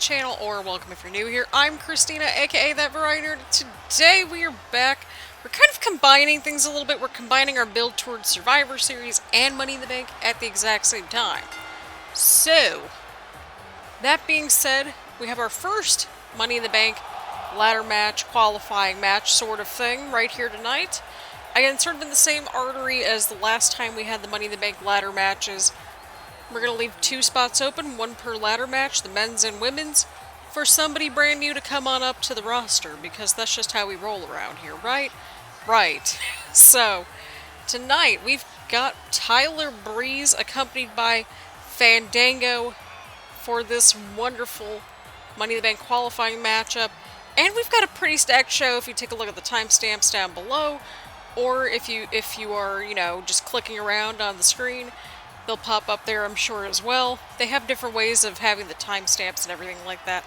channel, or welcome if you're new here. I'm Christina, aka That Variety Nerd. Today we are back. We're kind of combining things a little bit. We're combining our build towards Survivor Series and Money in the Bank at the exact same time. So, that being said, we have our first Money in the Bank ladder match, qualifying match sort of thing right here tonight. Again, sort of in the same artery as the last time we had the Money in the Bank ladder matches. We're going to leave 2 spots open, 1 per ladder match, the men's and women's, for somebody brand new to come on up to the roster, because that's just how we roll around here, right? Right. So, tonight we've got Tyler Breeze accompanied by Fandango for this wonderful Money in the Bank qualifying matchup. And we've got a pretty stacked show if you take a look at the timestamps down below, or if you are, just clicking around on the screen. They'll pop up there, I'm sure, as well. They have different ways of having the timestamps and everything like that.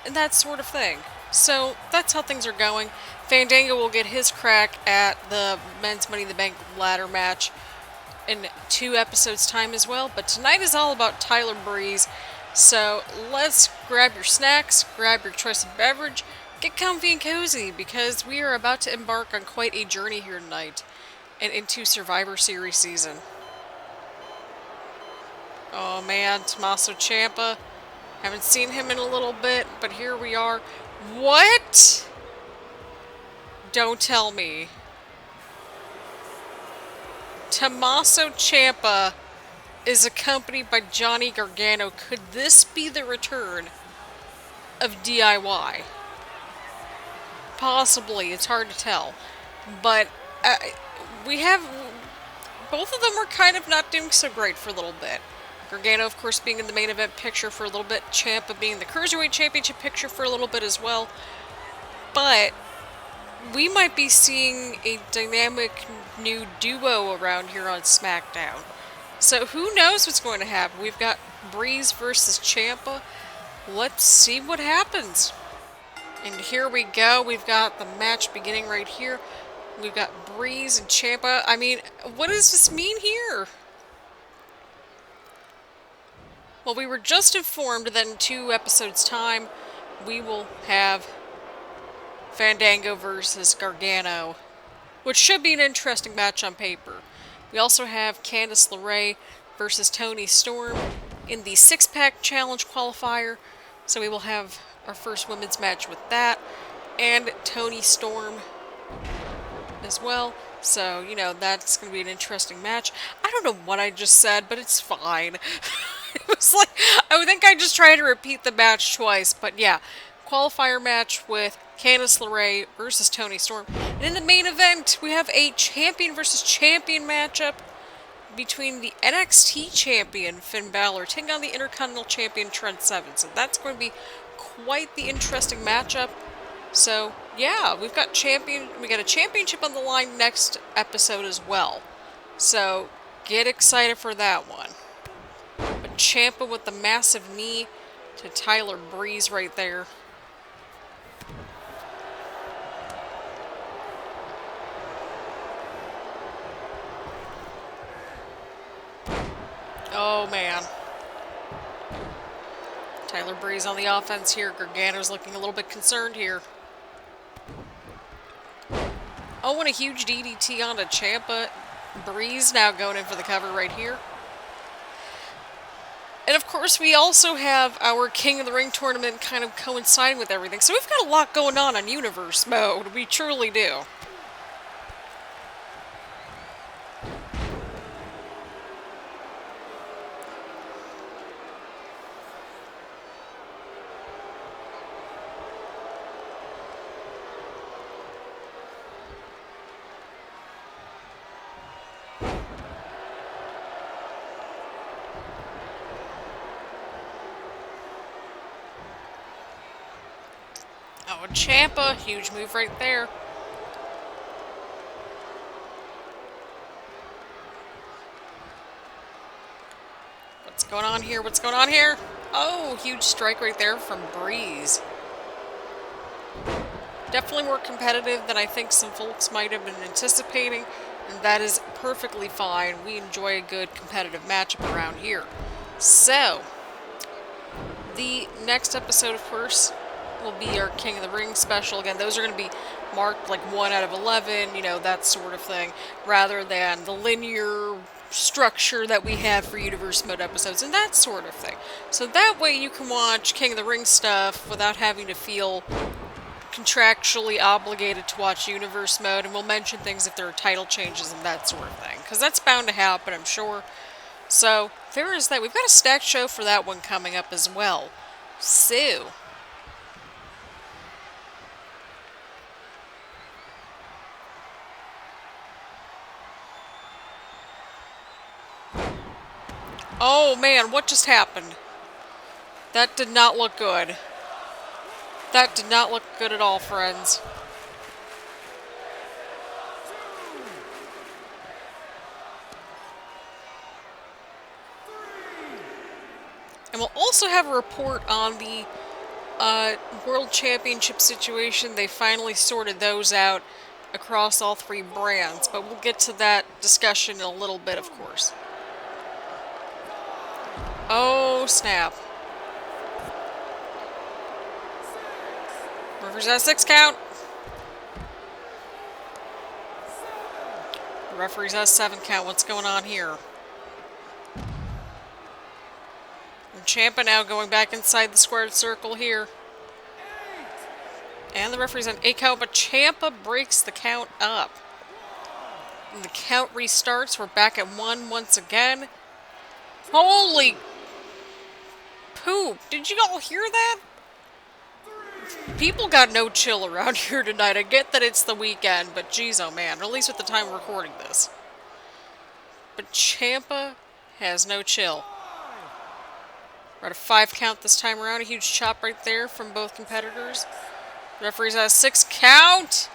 And that sort of thing. So, that's how things are going. Fandango will get his crack at the men's Money in the Bank ladder match in 2 episodes' time as well. But tonight is all about Tyler Breeze. So, let's grab your snacks, grab your choice of beverage, get comfy and cozy, because we are about to embark on quite a journey here tonight and into Survivor Series season. Oh man, Tommaso Ciampa. Haven't seen him in a little bit, but here we are. What? Don't tell me. Tommaso Ciampa is accompanied by Johnny Gargano. Could this be the return of DIY? Possibly. It's hard to tell. But we have... Both of them were kind of not doing so great for a little bit. Gargano, of course, being in the main event picture for a little bit. Ciampa being in the Cruiserweight Championship picture for a little bit as well. But we might be seeing a dynamic new duo around here on SmackDown. So who knows what's going to happen? We've got Breeze versus Ciampa. Let's see what happens. And here we go. We've got the match beginning right here. We've got Breeze and Ciampa. I mean, what does this mean here? Well, we were just informed that in 2 episodes' time, we will have Fandango versus Gargano, which should be an interesting match on paper. We also have Candice LeRae versus Toni Storm in the 6-pack challenge qualifier, so we will have our first women's match with that, and Toni Storm as well. So, that's going to be an interesting match. I don't know what I just said, but it's fine. It was like, I think I just tried to repeat the match twice, but yeah. Qualifier match with Candice LeRae versus Toni Storm. And in the main event, we have a champion versus champion matchup between the NXT champion, Finn Balor, taking on the Intercontinental champion, Trent. So that's going to be quite the interesting matchup. So, yeah, we got a championship on the line next episode as well. So, get excited for that one. But Ciampa with the massive knee to Tyler Breeze right there. Oh, man. Tyler Breeze on the offense here. Gargano's looking a little bit concerned here. Oh, and a huge DDT onto Ciampa. Breeze now going in for the cover right here. And of course, we also have our King of the Ring tournament kind of coinciding with everything. So we've got a lot going on Universe mode. We truly do. Oh, Ciampa, huge move right there. What's going on here? What's going on here? Oh, huge strike right there from Breeze. Definitely more competitive than I think some folks might have been anticipating, and that is perfectly fine. We enjoy a good competitive matchup around here. So, The next episode, of course, will be our King of the Ring special. Again, those are going to be marked like 1 out of 11, you know, that sort of thing, rather than the linear structure that we have for Universe Mode episodes and that sort of thing. So that way you can watch King of the Ring stuff without having to feel contractually obligated to watch Universe Mode, and we'll mention things if there are title changes and that sort of thing, because that's bound to happen, I'm sure. So, there is that. We've got a stacked show for that one coming up as well. So, oh man, what just happened? That did not look good. That did not look good at all, friends. And we'll also have a report on the World Championship situation. They finally sorted those out across all 3 brands, but we'll get to that discussion in a little bit, of course. Oh, snap. Referee's at 6 count. Referee's at 7 count. What's going on here? And Ciampa now going back inside the squared circle here. And the referee's on 8 count, but Ciampa breaks the count up. And the count restarts. We're back at 1 once again. Holy poop. Did you all hear that? People got no chill around here tonight. I get that it's the weekend, but geez, oh man. At least at the time we're recording this. But Ciampa has no chill. We're at a 5 count this time around. A huge chop right there from both competitors. Referee's at a 6 count.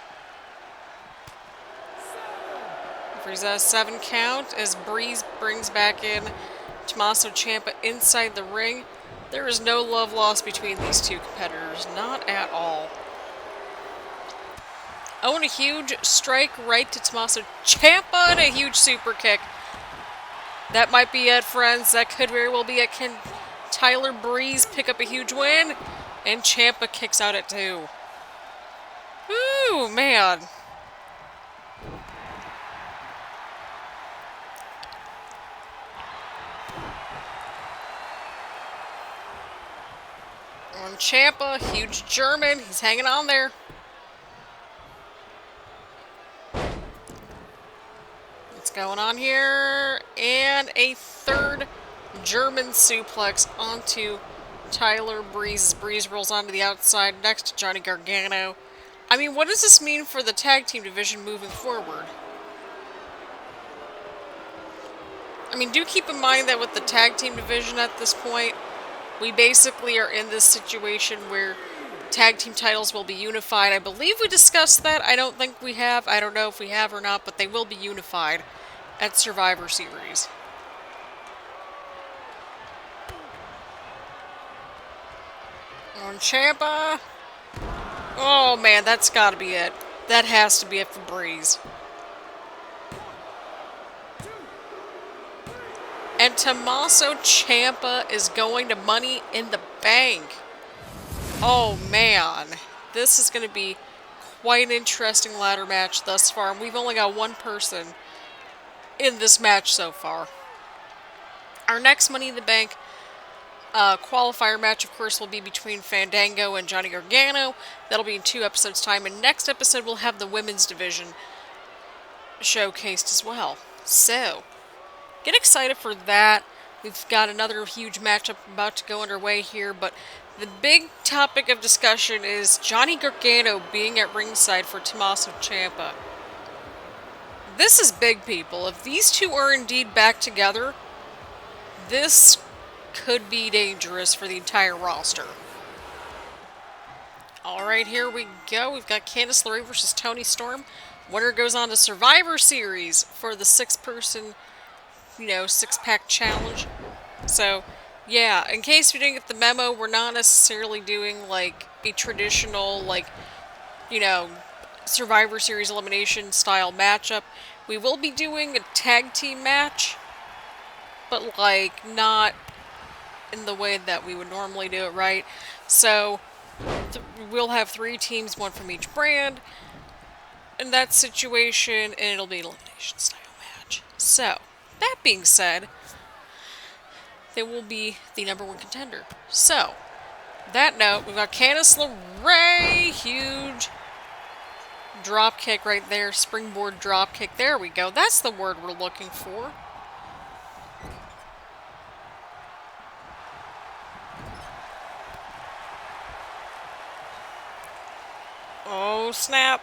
Referee's at a 7 count as Breeze brings back in Tommaso Ciampa inside the ring. There is no love lost between these two competitors. Not at all. Oh, and a huge strike right to Tommaso Ciampa and a huge super kick. That might be it, friends. That could very well be it. Can Tyler Breeze pick up a huge win? And Ciampa kicks out at 2. Ooh, man. On Ciampa, huge German. He's hanging on there. What's going on here? And a 3rd German suplex onto Tyler Breeze. Breeze rolls onto the outside next to Johnny Gargano. I mean, what does this mean for the tag team division moving forward? I mean, do keep in mind that with the tag team division at this point, we basically are in this situation where tag team titles will be unified. I believe we discussed that. I don't think we have. I don't know if we have or not, but they will be unified at Survivor Series. On Ciampa. Oh man, that's gotta be it. That has to be it for Breeze. And Tommaso Ciampa is going to Money in the Bank. Oh man, this is going to be quite an interesting ladder match thus far. And we've only got 1 person in this match so far. Our next Money in the Bank qualifier match, of course, will be between Fandango and Johnny Gargano. That'll be in 2 episodes' time. And next episode, we'll have the women's division showcased as well. So, get excited for that. We've got another huge matchup about to go underway here, but the big topic of discussion is Johnny Gargano being at ringside for Tommaso Ciampa. This is big, people. If these two are indeed back together, this could be dangerous for the entire roster. Alright, here we go. We've got Candice LeRae versus Toni Storm. Winner goes on to Survivor Series for the 6-person, 6-pack challenge. So, yeah, in case you didn't get the memo, we're not necessarily doing, like, a traditional, Survivor Series elimination style matchup. We will be doing a tag team match, but, not in the way that we would normally do it, right? So we'll have 3 teams, 1 from each brand in that situation, and it'll be an elimination style match. So, that being said, they will be the #1 contender. So, that note, we've got Candice LeRae, huge drop kick right there, springboard drop kick. There we go. That's the word we're looking for. Oh, snap.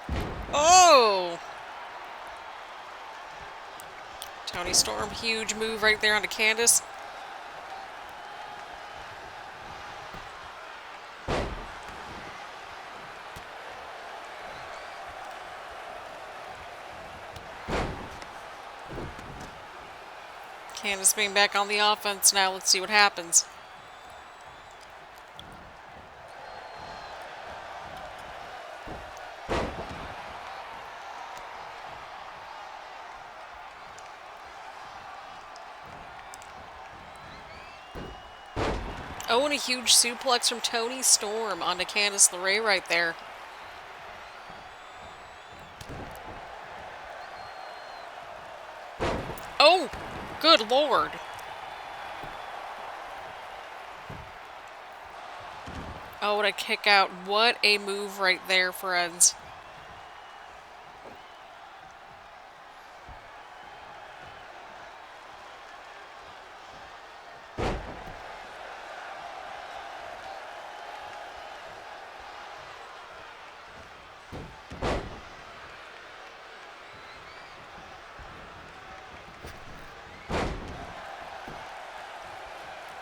Oh! Toni Storm, huge move right there onto Candice. Candice being back on the offense now. Let's see what happens. Oh, and a huge suplex from Toni Storm onto Candice LeRae right there. Oh, good lord. Oh, what a kick out. What a move right there, friends.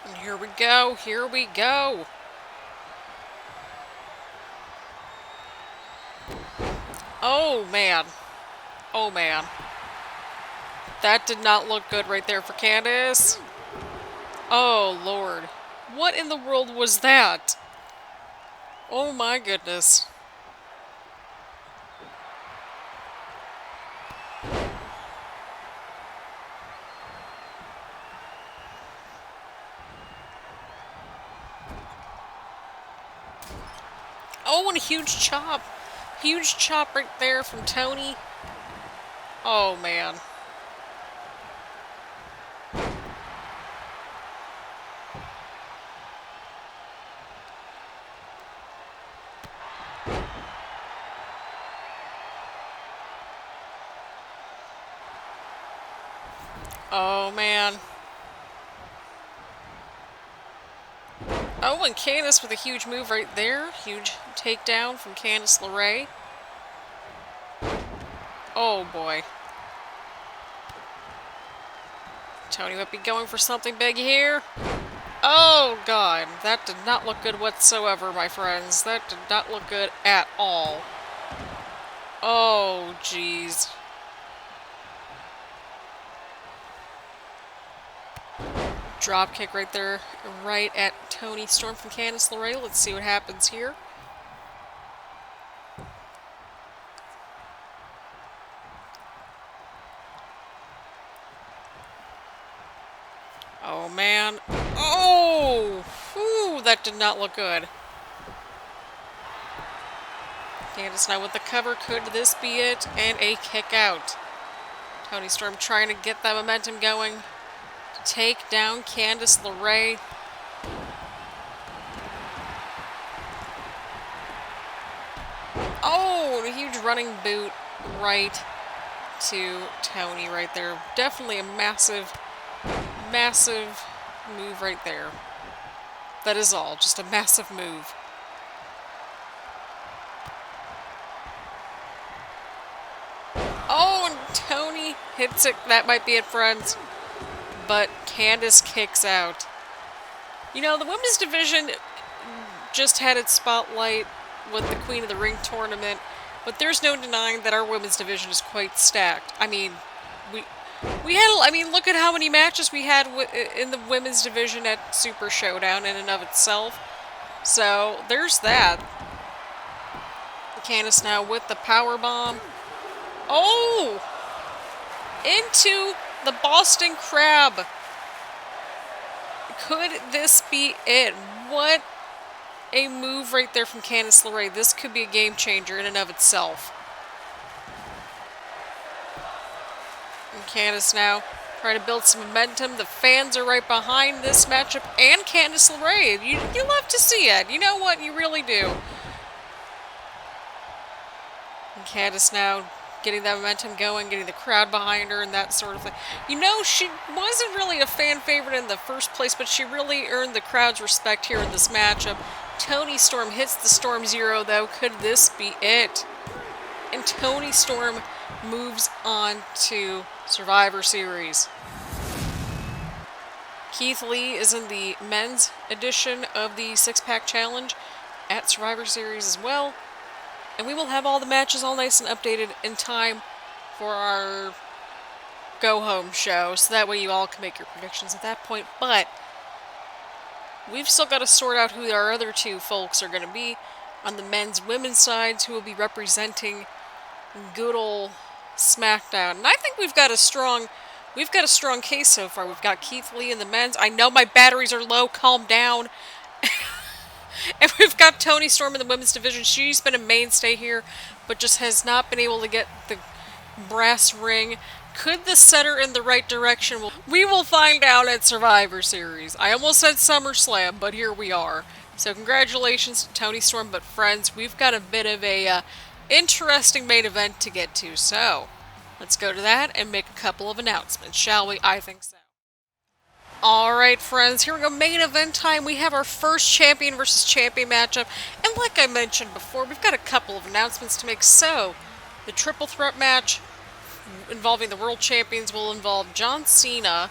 And here we go. Here we go. Oh, man. Oh, man. That did not look good right there for Candice. Oh, Lord. What in the world was that? Oh, my goodness. Oh, and a huge chop. Huge chop right there from Toni. Oh, man. Oh, man. Oh, and Candice with a huge move right there. Huge takedown from Candice LeRae. Oh, boy. Toni might be going for something big here. Oh, God. That did not look good whatsoever, my friends. That did not look good at all. Oh, jeez. Drop kick right there, right at Toni Storm from Candice LeRae. Let's see what happens here. Oh, man. Oh! Whew, that did not look good. Candice now with the cover. Could this be it? And a kick out. Toni Storm trying to get that momentum going. Take down Candice LeRae. Oh, a huge running boot right to Toni right there. Definitely a massive, massive move right there. That is all. Just a massive move. Oh, and Toni hits it. That might be it, friends. But Candice kicks out. You know, the women's division just had its spotlight with the Queen of the Ring tournament, but there's no denying that our women's division is quite stacked. I mean, we had, I mean, look at how many matches we had in the women's division at Super Showdown in and of itself. So, there's that. Candice now with the powerbomb. Oh! Into the Boston Crab. Could this be it? What a move right there from Candice LeRae. This could be a game changer in and of itself. And Candice now trying to build some momentum. The fans are right behind this matchup. And Candice LeRae. You love to see it. You know what? You really do. And Candice now getting that momentum going, getting the crowd behind her and that sort of thing. You know, she wasn't really a fan favorite in the first place, but she really earned the crowd's respect here in this matchup. Toni Storm hits the Storm Zero, though. Could this be it? And Toni Storm moves on to Survivor Series. Keith Lee is in the men's edition of the six-pack challenge at Survivor Series as well. And we will have all the matches all nice and updated in time for our go-home show. So that way you all can make your predictions at that point. But we've still got to sort out who our other two folks are going to be on the men's women's sides who will be representing good old SmackDown. And I think we've got a strong case so far. We've got Keith Lee in the men's. I know my batteries are low. Calm down. And we've got Toni Storm in the women's division. She's been a mainstay here, but just has not been able to get the brass ring. Could this set her in the right direction? We will find out at Survivor Series. I almost said SummerSlam, but here we are. So congratulations to Toni Storm, but friends, we've got a bit of a interesting main event to get to. So let's go to that and make a couple of announcements, shall we? I think so. Alright friends, here we go, main event time. We have our first champion versus champion matchup. And like I mentioned before, we've got a couple of announcements to make. So, the triple threat match involving the world champions will involve John Cena,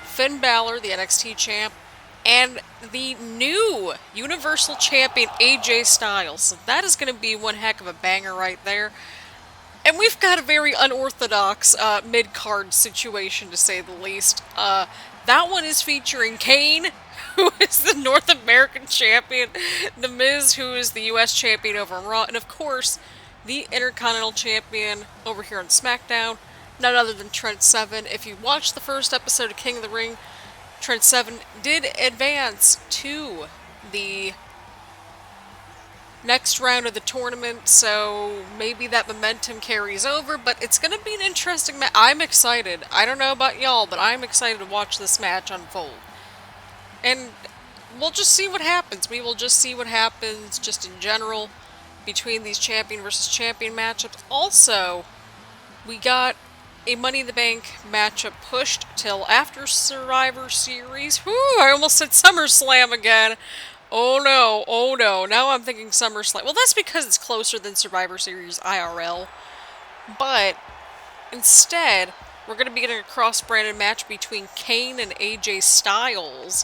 Finn Balor, the NXT champ, and the new Universal Champion AJ Styles. So that is going to be one heck of a banger right there. And we've got a very unorthodox mid-card situation, to say the least. That one is featuring Kane, who is the North American champion, The Miz, who is the U.S. champion over on Raw, and of course, the Intercontinental champion over here on SmackDown, none other than Trent Seven. If you watched the first episode of King of the Ring, Trent Seven did advance to the next round of the tournament, so maybe that momentum carries over, but it's going to be an interesting match. I'm excited. I don't know about y'all, but I'm excited to watch this match unfold. And we'll just see what happens. We will just see what happens just in general between these champion versus champion matchups. Also, we got a Money in the Bank matchup pushed till after Survivor Series. Whew, I almost said SummerSlam again. Oh no, now I'm thinking SummerSlam. Well, that's because it's closer than Survivor Series IRL. But instead, we're going to be getting a cross-branded match between Kane and AJ Styles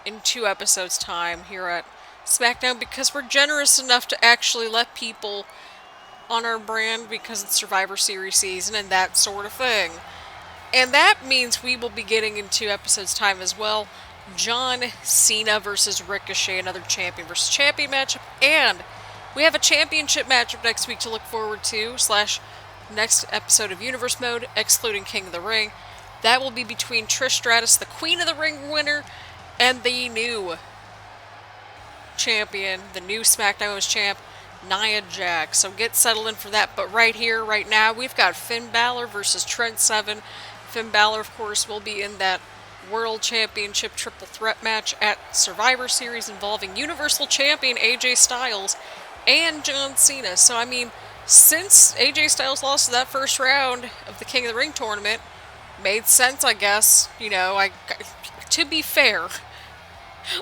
in 2 episodes' time here at SmackDown, because we're generous enough to actually let people on our brand because it's Survivor Series season and that sort of thing. And that means we will be getting in 2 episodes' time as well John Cena versus Ricochet, another champion versus champion matchup, and we have a championship matchup next week to look forward to, / next episode of Universe Mode, excluding King of the Ring. That will be between Trish Stratus, the Queen of the Ring winner, and the new champion, the new SmackDown Women's champ, Nia Jax. So get settled in for that. But right here, right now, we've got Finn Balor versus Trent Seven. Finn Balor, of course, will be in that World Championship Triple Threat match at Survivor Series involving Universal Champion AJ Styles and John Cena. So, I mean, since AJ Styles lost that first round of the King of the Ring tournament, made sense, I guess. You know, to be fair,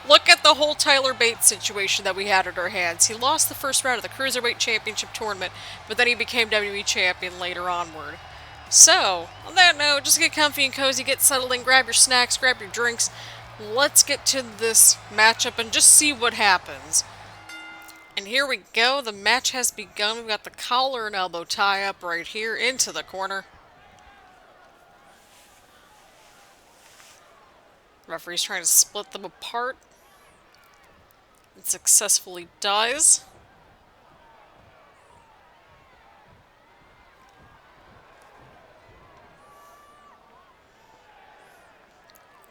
look at the whole Tyler Bates situation that we had at our hands. He lost the first round of the Cruiserweight Championship tournament, but then he became WWE Champion later onward. So, on that note, just get comfy and cozy, get settled in, grab your snacks, grab your drinks. Let's get to this matchup and just see what happens. And here we go, the match has begun. We've got the collar and elbow tie-up right here into the corner. Referee's trying to split them apart. It successfully does.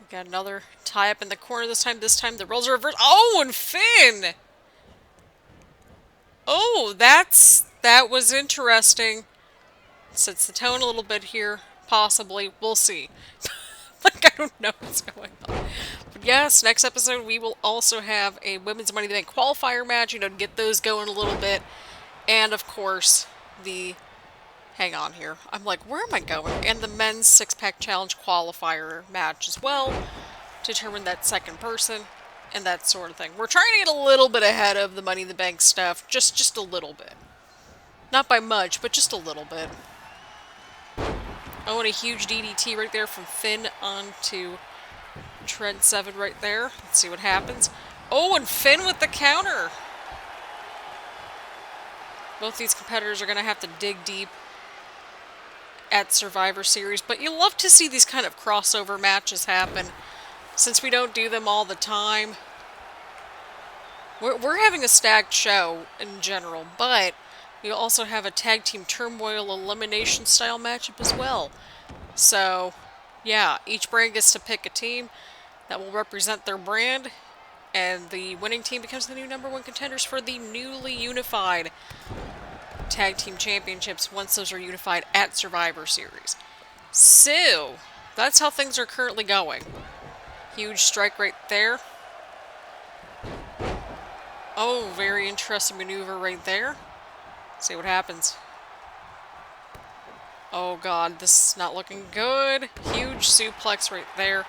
Got another tie up in the corner this time. This time the roles are reversed. Oh, and Finn! Oh, that was interesting. Sets the tone a little bit here. Possibly. We'll see. Like, I don't know what's going on. But yes, next episode we will also have a Women's Money in the Bank qualifier match, you know, to get those going a little bit. And, of course, the... Hang on here. I'm like, where am I going? And the Men's Six-Pack Challenge qualifier match as well. To determine that second person. And that sort of thing. We're trying to get a little bit ahead of the Money in the Bank stuff. Just a little bit. Not by much, but just a little bit. Oh, and a huge DDT right there from Finn onto Trent 7 right there. Let's see what happens. Oh, and Finn with the counter. Both these competitors are going to have to dig deep at Survivor Series, but you love to see these kind of crossover matches happen since we don't do them all the time. We're having a stacked show in general, but we also have a tag team turmoil elimination style matchup as well. So, yeah, each brand gets to pick a team that will represent their brand, and the winning team becomes the new #1 contenders for the newly unified tag team championships once those are unified at Survivor Series. So, that's how things are currently going. Huge strike right there. Oh, very interesting maneuver right there. See what happens. Oh god, this is not looking good. Huge suplex right there.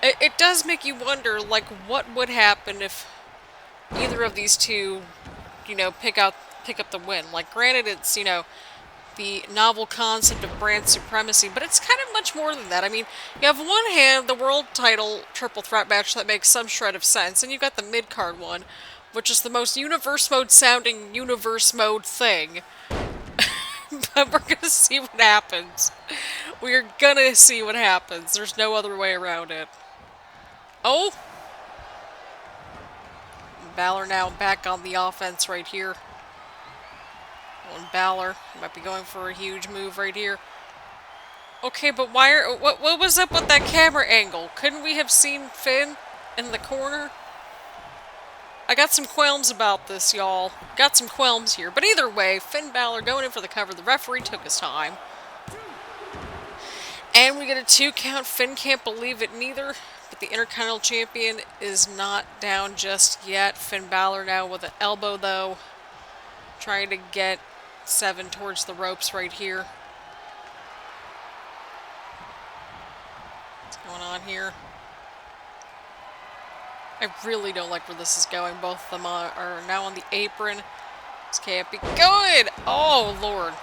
It does make you wonder, like, what would happen if either of these two, you know, pick up the win. Like, granted, it's, you know, the novel concept of brand supremacy, but it's kind of much more than that. I mean, you have on one hand the world title triple threat match that makes some shred of sense, and you've got the mid-card one, which is the most universe mode sounding universe mode thing. But we're gonna see what happens. We're gonna see what happens. There's no other way around it. Oh! Balor now back on the offense right here. And Balor might be going for a huge move right here. Okay, but what was up with that camera angle? Couldn't we have seen Finn in the corner? I got some qualms about this, y'all. Got some qualms here. But either way, Finn Balor going in for the cover. The referee took his time. And we get a 2 count. Finn can't believe it neither. But the Intercontinental Champion is not down just yet. Finn Balor now with an elbow, though. Trying to get 7 towards the ropes right here. What's going on here? I really don't like where this is going. Both of them are now on the apron. This can't be good! Oh, Lord.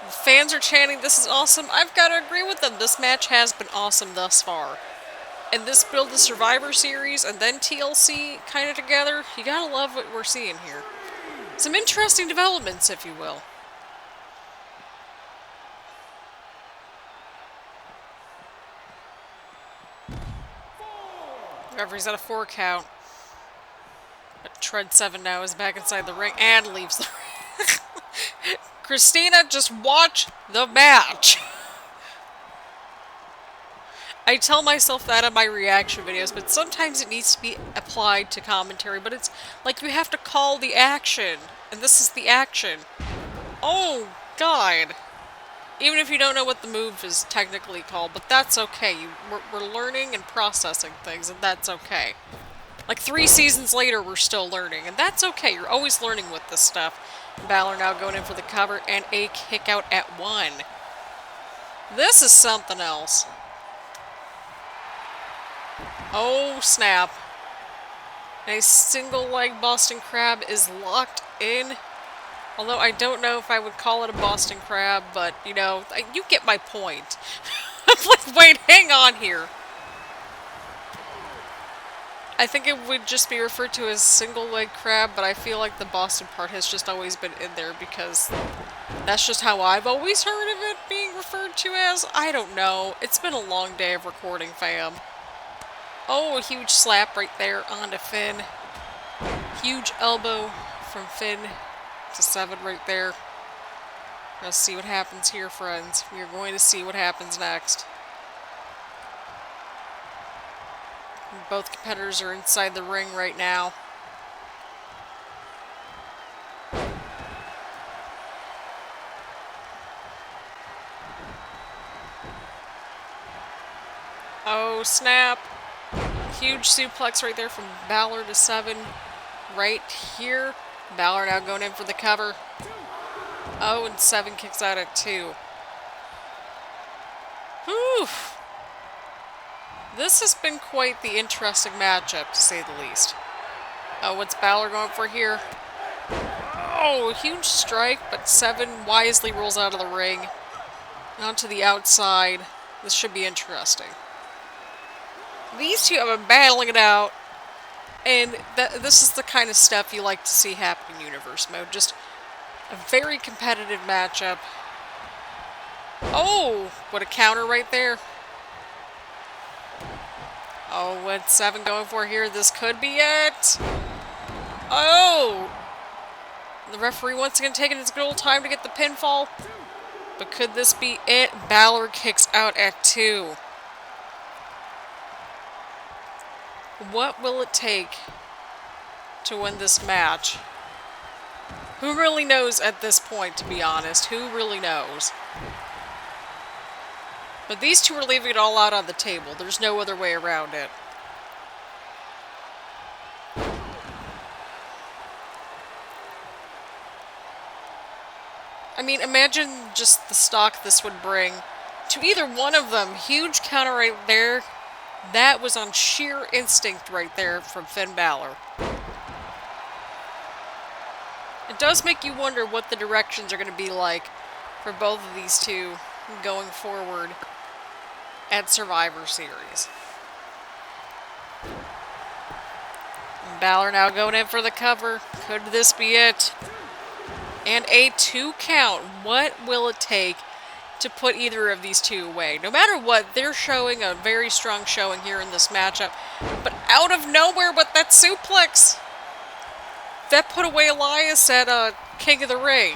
The fans are chanting, this is awesome. I've got to agree with them. This match has been awesome thus far. And this build the Survivor Series and then TLC kind of together, you gotta love what we're seeing here. Some interesting developments, if you will. Referee's at a 4 count. But Trent 7 now is back inside the ring and leaves the ring. Christina, just watch the match. I tell myself that in my reaction videos, but sometimes it needs to be applied to commentary, but it's like you have to call the action, and this is the action. Oh, God. Even if you don't know what the move is technically called, but that's okay. We're learning and processing things, and that's okay. Like 3 seasons later, we're still learning, and that's okay. You're always learning with this stuff. Balor now going in for the cover, and a kick out at 1. This is something else. Oh, snap. A single leg Boston Crab is locked in. Although I don't know if I would call it a Boston Crab, but, you know, you get my point. I'm like, wait, hang on here. I think it would just be referred to as single leg crab, but I feel like the Boston part has just always been in there because that's just how I've always heard of it being referred to as. I don't know. It's been a long day of recording, fam. Oh, a huge slap right there onto Finn. Huge elbow from Finn to 7 right there. Let's see what happens here, friends. We are going to see what happens next. Both competitors are inside the ring right now. Oh, snap. Huge suplex right there from Balor to 7. Right here. Balor now going in for the cover. Oh, and 7 kicks out at 2. Whew. This has been quite the interesting matchup, to say the least. Oh, what's Balor going for here? Oh, huge strike, but 7 wisely rolls out of the ring. Onto the outside. This should be interesting. These two have been battling it out, and this is the kind of stuff you like to see happen in Universe Mode. Just a very competitive matchup. Oh, what a counter right there. Oh, what's 7 going for here? This could be it. Oh! The referee once again taking his good old time to get the pinfall. But could this be it? Balor kicks out at 2. What will it take to win this match? Who really knows at this point, to be honest? Who really knows? But these two are leaving it all out on the table. There's no other way around it. I mean, imagine just the stock this would bring to either one of them. Huge counter right there. That was on sheer instinct right there from Finn Balor. It does make you wonder what the directions are going to be like for both of these two going forward at Survivor Series. Balor now going in for the cover. Could this be it? And a 2 count. What will it take to put either of these two away? No matter what, they're showing a very strong showing here in this matchup. But out of nowhere with that suplex, that put away Elias at King of the Ring.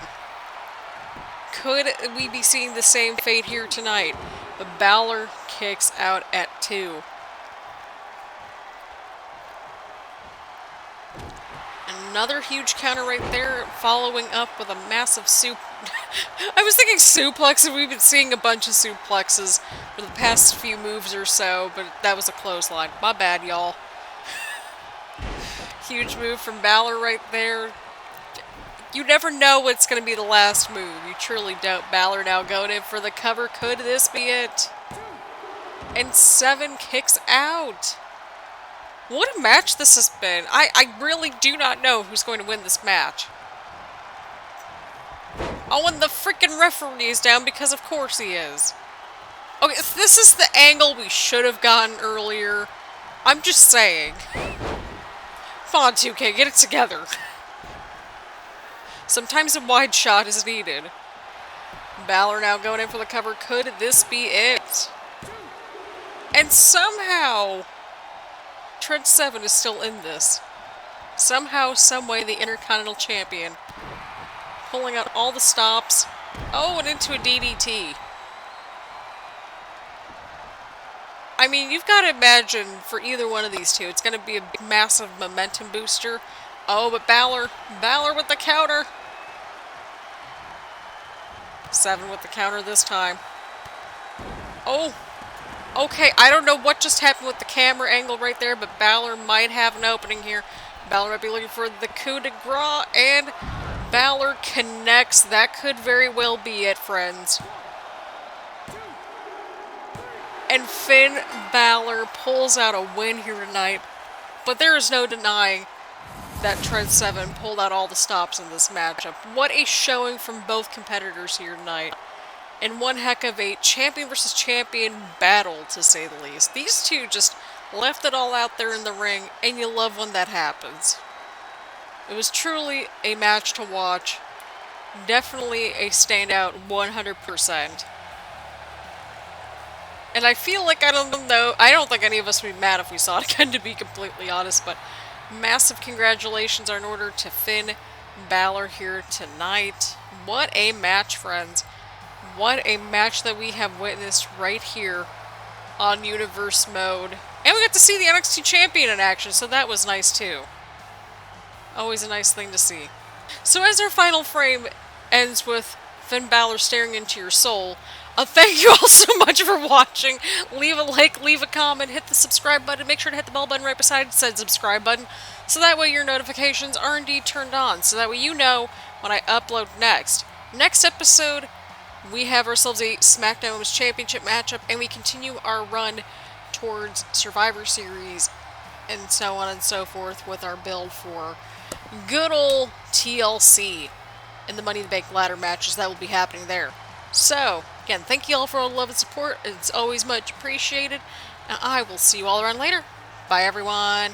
Could we be seeing the same fate here tonight? But Balor kicks out at 2. Another huge counter right there, following up with a massive I was thinking suplex, and we've been seeing a bunch of suplexes for the past few moves or so, but that was a clothesline. My bad, y'all. Huge move from Balor right there. You never know what's going to be the last move. You truly don't. Balor now going in for the cover. Could this be it? And 7 kicks out. What a match this has been. I really do not know who's going to win this match. Oh, and the freaking referee is down because of course he is. Okay, this is the angle we should have gotten earlier. I'm just saying. Come on, 2K, get it together. Sometimes a wide shot is needed. Balor now going in for the cover. Could this be it? And somehow Trent 7 is still in this. Somehow, someway, the Intercontinental Champion. Pulling out all the stops. Oh, and into a DDT. I mean, you've got to imagine for either one of these two, it's going to be a massive momentum booster. Oh, but Balor with the counter. 7 with the counter this time. Oh. Okay, I don't know what just happened with the camera angle right there, but Balor might have an opening here. Balor might be looking for the coup de grace, and Balor connects. That could very well be it, friends. And Finn Balor pulls out a win here tonight, but there is no denying that Trent 7 pulled out all the stops in this matchup. What a showing from both competitors here tonight. And one heck of a champion versus champion battle, to say the least. These two just left it all out there in the ring, and you love when that happens. It was truly a match to watch. Definitely a standout 100%. And I feel like, I don't think any of us would be mad if we saw it again, to be completely honest, but massive congratulations are in order to Finn Balor here tonight. What a match, friends. What a match that we have witnessed right here on Universe Mode. And we got to see the NXT Champion in action, so that was nice too. Always a nice thing to see. So as our final frame ends with Finn Balor staring into your soul, thank you all so much for watching. Leave a like, leave a comment, hit the subscribe button. Make sure to hit the bell button right beside said subscribe button, so that way your notifications are indeed turned on, so that way you know when I upload next. Next episode, we have ourselves a SmackDown Women's Championship matchup, and we continue our run towards Survivor Series and so on and so forth with our build for good old TLC and the Money in the Bank ladder matches that will be happening there. So, again, thank you all for all the love and support. It's always much appreciated. And I will see you all around later. Bye, everyone.